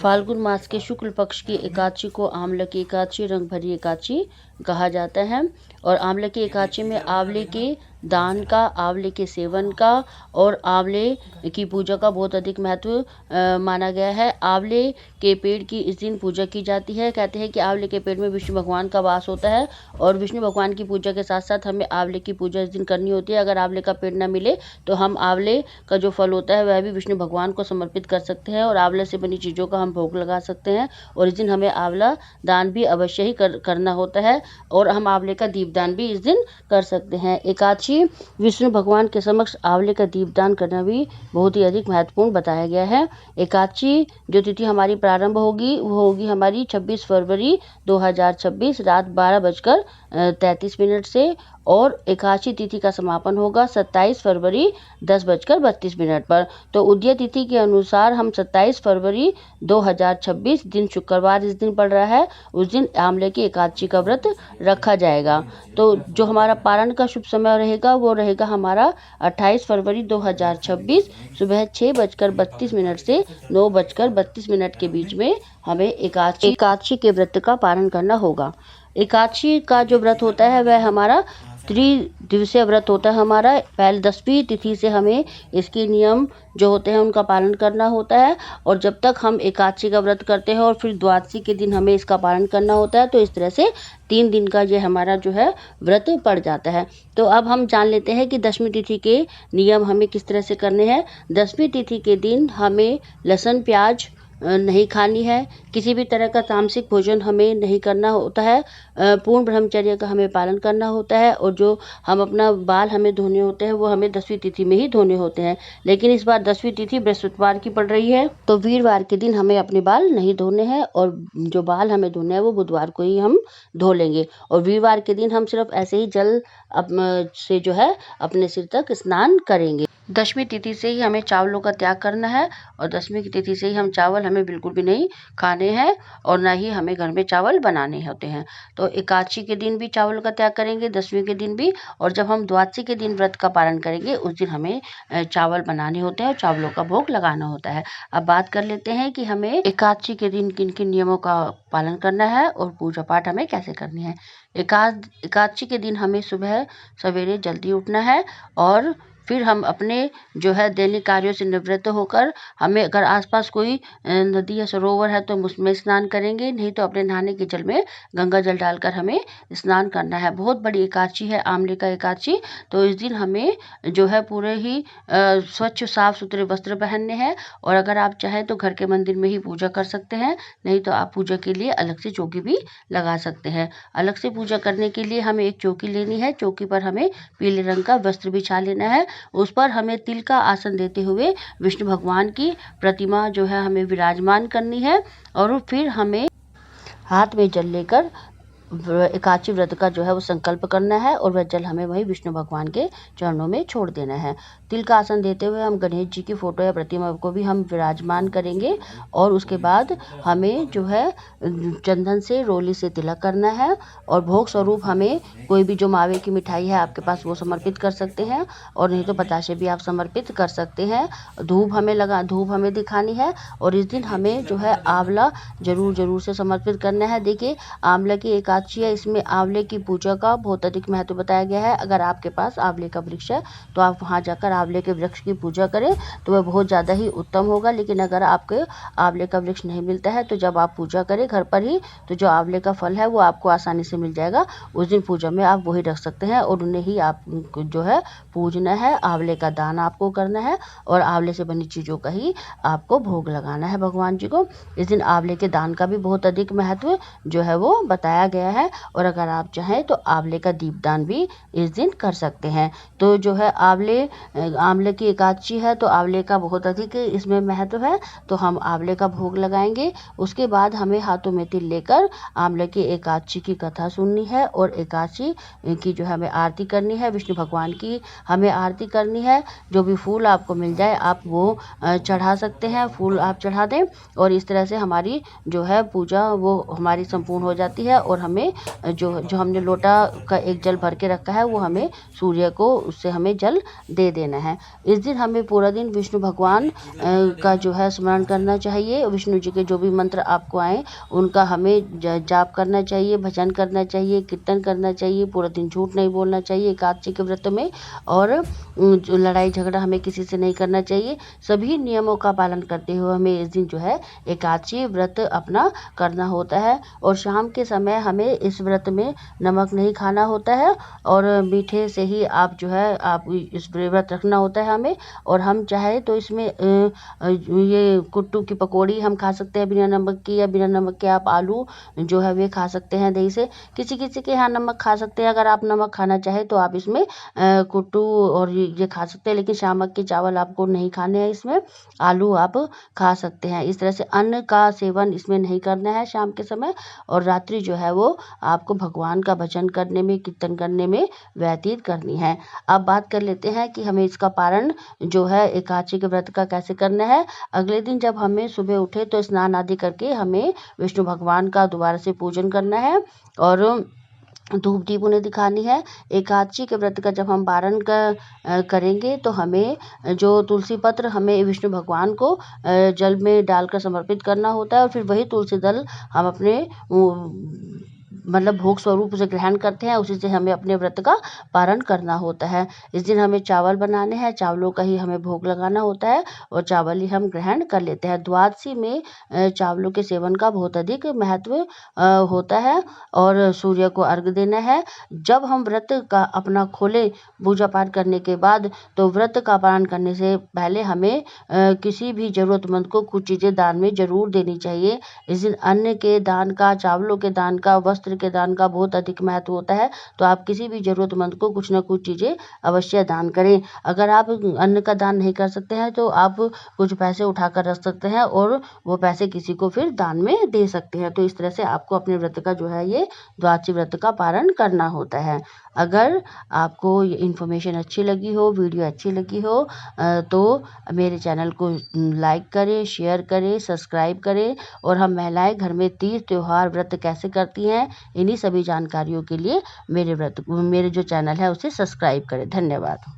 फाल्गुन मास के शुक्ल पक्ष की एकादशी को आंवले की एकादशी, रंग भरी एकादशी कहा जाता है। और आंवले की एकादशी में आंवले के दान का, आंवले के सेवन का और आंवले की पूजा का बहुत अधिक महत्व माना गया है। आंवले के पेड़ की इस दिन पूजा की जाती है। कहते हैं कि आंवले के पेड़ में विष्णु भगवान का वास होता है और विष्णु भगवान की पूजा के साथ साथ हमें आंवले की पूजा इस दिन करनी होती है। अगर आंवले का पेड़ ना मिले तो हम आंवले का जो फल होता है वह भी विष्णु भगवान को समर्पित कर सकते हैं और आंवले से बनी चीज़ों का हम भोग लगा सकते हैं। और इस दिन हमें आंवला दान भी अवश्य ही करना होता है और हम आंवले का दीपदान भी इस दिन कर सकते हैं। एकादशी विष्णु भगवान के समक्ष आंवले का दीपदान करना भी बहुत ही अधिक महत्वपूर्ण बताया गया है। एकादशी जो तिथि हमारी प्रारंभ होगी वो होगी हमारी 26 फरवरी 2026 रात 12:33 से और एकादशी तिथि का समापन होगा 27 फरवरी 10:32 पर। तो उदय तिथि के अनुसार हम 27 फरवरी 2026 दिन शुक्रवार इस दिन पड़ रहा है, उस दिन आंवले की एकादशी का व्रत रखा जाएगा। तो जो हमारा पारण का शुभ समय रहेगा वो रहेगा हमारा 28 फरवरी 2026 सुबह 6:32 से 9:32 के बीच में हमें एकादशी के व्रत का पारण करना होगा। एकादशी का जो व्रत होता है वह हमारा त्रिदिवसीय व्रत होता है। हमारा पहले 10वीं तिथि से हमें इसके नियम जो होते हैं उनका पालन करना होता है और जब तक हम एकादशी का व्रत करते हैं और फिर द्वादशी के दिन हमें इसका पालन करना होता है। तो इस तरह से 3 दिन का ये हमारा जो है व्रत पड़ जाता है। तो अब हम जान लेते हैं कि 10वीं तिथि के नियम हमें किस तरह से करने हैं। 10वीं तिथि के दिन हमें लहसुन प्याज नहीं खानी है, किसी भी तरह का तामसिक भोजन हमें नहीं करना होता है, पूर्ण ब्रह्मचर्य का हमें पालन करना होता है और जो हम अपना बाल हमें धोने होते हैं वो हमें 10वीं तिथि में ही धोने होते हैं। लेकिन इस बार 10वीं तिथि बृहस्पतिवार की पड़ रही है तो वीरवार के दिन हमें अपने बाल नहीं धोने हैं और जो बाल हमें धोने हैं वो बुधवार को ही हम धो लेंगे। और वीरवार के दिन हम सिर्फ ऐसे ही जल से जो है अपने सिर तक स्नान करेंगे। 10वीं तिथि से ही हमें चावलों का त्याग करना है और 10वीं की तिथि से ही हम चावल हमें बिल्कुल भी नहीं खाने हैं और ना ही हमें घर में चावल बनाने होते हैं। तो एकादशी के दिन भी चावल का त्याग करेंगे, 10वीं के दिन भी, और जब हम द्वादशी के दिन व्रत का पालन करेंगे उस दिन हमें चावल बनाने होते हैं और चावलों का भोग लगाना होता है। अब बात कर लेते हैं कि हमें एकादशी के दिन किन किन नियमों का पालन करना है और पूजा पाठ हमें कैसे करनी है। एकादशी के दिन हमें सुबह सवेरे जल्दी उठना है और फिर हम अपने जो है दैनिक कार्यों से निवृत्त होकर हमें अगर आसपास कोई नदी या सरोवर है तो उसमें स्नान करेंगे, नहीं तो अपने नहाने के जल में गंगा जल डालकर हमें स्नान करना है। बहुत बड़ी एकादशी है आंवले का एकादशी, तो इस दिन हमें जो है पूरे ही स्वच्छ साफ सुथरे वस्त्र पहनने हैं और अगर आप चाहें तो घर के मंदिर में ही पूजा कर सकते हैं, नहीं तो आप पूजा के लिए अलग से चौकी भी लगा सकते हैं। अलग से पूजा करने के लिए हमें एक चौकी लेनी है, चौकी पर हमें पीले रंग का वस्त्र बिछा लेना है, उस पर हमें तिल का आसन देते हुए विष्णु भगवान की प्रतिमा जो है हमें विराजमान करनी है और फिर हमें हाथ में जल लेकर एकादशी व्रत का जो है वो संकल्प करना है और वह जल हमें वही विष्णु भगवान के चरणों में छोड़ देना है। तिल का आसन देते हुए हम गणेश जी की फोटो या प्रतिमा को भी हम विराजमान करेंगे और उसके बाद हमें जो है चंदन से रोली से तिलक करना है और भोग स्वरूप हमें कोई भी जो मावे की मिठाई है आपके पास वो समर्पित कर सकते हैं और नहीं तो बताशे भी आप समर्पित कर सकते हैं। धूप हमें दिखानी है और इस दिन हमें जो है आंवला जरूर से समर्पित करना है। देखिए आंवला की एकादशी है, इसमें आंवले की पूजा का बहुत अधिक महत्व बताया गया है। अगर आपके पास आंवले का वृक्ष है तो आप वहां जाकर आंवले के वृक्ष की पूजा करें तो वह बहुत ज़्यादा ही उत्तम होगा। लेकिन अगर आपके आंवले का वृक्ष नहीं मिलता है तो जब आप पूजा करें घर पर ही तो जो आंवले का फल है वो आपको आसानी से मिल जाएगा। उस दिन पूजा में आप वही रख सकते हैं और उन्हें ही आप जो है पूजना है। आंवले का दान आपको करना है और आंवले से बनी चीज़ों का ही आपको भोग लगाना है भगवान जी को। इस दिन आंवले के दान का भी बहुत अधिक महत्व जो है वो बताया गया है और अगर आप चाहें तो आंवले का दीपदान भी इस दिन कर सकते हैं। तो जो है आंवले की एकादशी है तो आंवले का बहुत अधिक इसमें महत्व है, तो हम आंवले का भोग लगाएंगे। उसके बाद हमें हाथों में तिल लेकर आंवले की एकादशी की कथा सुननी है और एकादशी की जो है हमें आरती करनी है, विष्णु भगवान की हमें आरती करनी है। जो भी फूल आपको मिल जाए आप वो चढ़ा सकते हैं, फूल आप चढ़ा दें और इस तरह से हमारी जो है पूजा वो हमारी संपूर्ण हो जाती है और हमें हमें जो जो हमने लोटा का एक जल भर के रखा है वो हमें सूर्य को उससे हमें जल दे देना है। इस दिन हमें पूरा दिन विष्णु भगवान का जो है स्मरण करना चाहिए। विष्णु जी के जो भी मंत्र आपको आए उनका हमें जाप करना चाहिए, भजन करना चाहिए, कीर्तन करना चाहिए। पूरा दिन झूठ नहीं बोलना चाहिए एकादशी के व्रत में, और जो लड़ाई झगड़ा हमें किसी से नहीं करना चाहिए। सभी नियमों का पालन करते हुए हमें इस दिन जो है एकादशी व्रत अपना करना होता है। और शाम के समय हमें इस व्रत में नमक नहीं खाना होता है, और मीठे से ही आप जो है आप इस व्रत रखना होता है हमें। और हम चाहे तो इसमें ये कुट्टू की पकौड़ी हम खा सकते हैं बिना नमक की, या बिना नमक के आप आलू जो है वे खा सकते हैं दही से। किसी किसी के यहाँ नमक खा सकते हैं, अगर आप नमक खाना चाहे तो आप इसमें कुट्टू और ये खा सकते हैं, लेकिन शामक के चावल आपको नहीं खाने हैं, इसमें आलू आप खा सकते हैं। इस तरह से अन्न का सेवन इसमें नहीं करना है शाम के समय, और रात्रि जो है वो आपको भगवान का भजन करने में, कीर्तन करने में व्यतीत करनी है। अब बात कर लेते हैं कि हमें इसका पारण जो है एकादशी के व्रत का कैसे करना है। अगले दिन जब हमें सुबह उठे तो स्नान आदि करके हमें विष्णु भगवान का दोबारा से पूजन करना है, और धूप दीप उन्हें दिखानी है। एकादशी के व्रत का जब हम पारण करेंगे तो हमें जो तुलसी पत्र हमें विष्णु भगवान को जल में डालकर समर्पित करना होता है, और फिर वही तुलसी दल हम अपने मतलब भोग स्वरूप उसे ग्रहण करते हैं, उसी से हमें अपने व्रत का पारण करना होता है। इस दिन हमें चावल बनाने हैं, चावलों का ही हमें भोग लगाना होता है, और चावल ही हम ग्रहण कर लेते हैं। द्वादशी में चावलों के सेवन का बहुत अधिक महत्व होता है, और सूर्य को अर्घ देना है। जब हम व्रत का अपना खोले पूजा पाठ करने के बाद, तो व्रत का पारण करने से पहले हमें किसी भी ज़रूरतमंद को कुछ चीज़ें दान में ज़रूर देनी चाहिए। इस दिन अन्न के दान का, चावलों के दान का, वस्त्र के दान का बहुत अधिक महत्व होता है। तो आप किसी भी ज़रूरतमंद को कुछ न कुछ चीज़ें अवश्य दान करें। अगर आप अन्न का दान नहीं कर सकते हैं तो आप कुछ पैसे उठाकर रख सकते हैं, और वो पैसे किसी को फिर दान में दे सकते हैं। तो इस तरह से आपको अपने व्रत का जो है ये द्वादशी व्रत का पारण करना होता है। अगर आपको ये इन्फॉर्मेशन अच्छी लगी हो, वीडियो अच्छी लगी हो, तो मेरे चैनल को लाइक करें, शेयर करें, सब्सक्राइब करें। और हम महिलाएं घर में तीज त्योहार व्रत कैसे करती हैं, इन्हीं सभी जानकारियों के लिए मेरे जो चैनल है उसे सब्सक्राइब करें। धन्यवाद।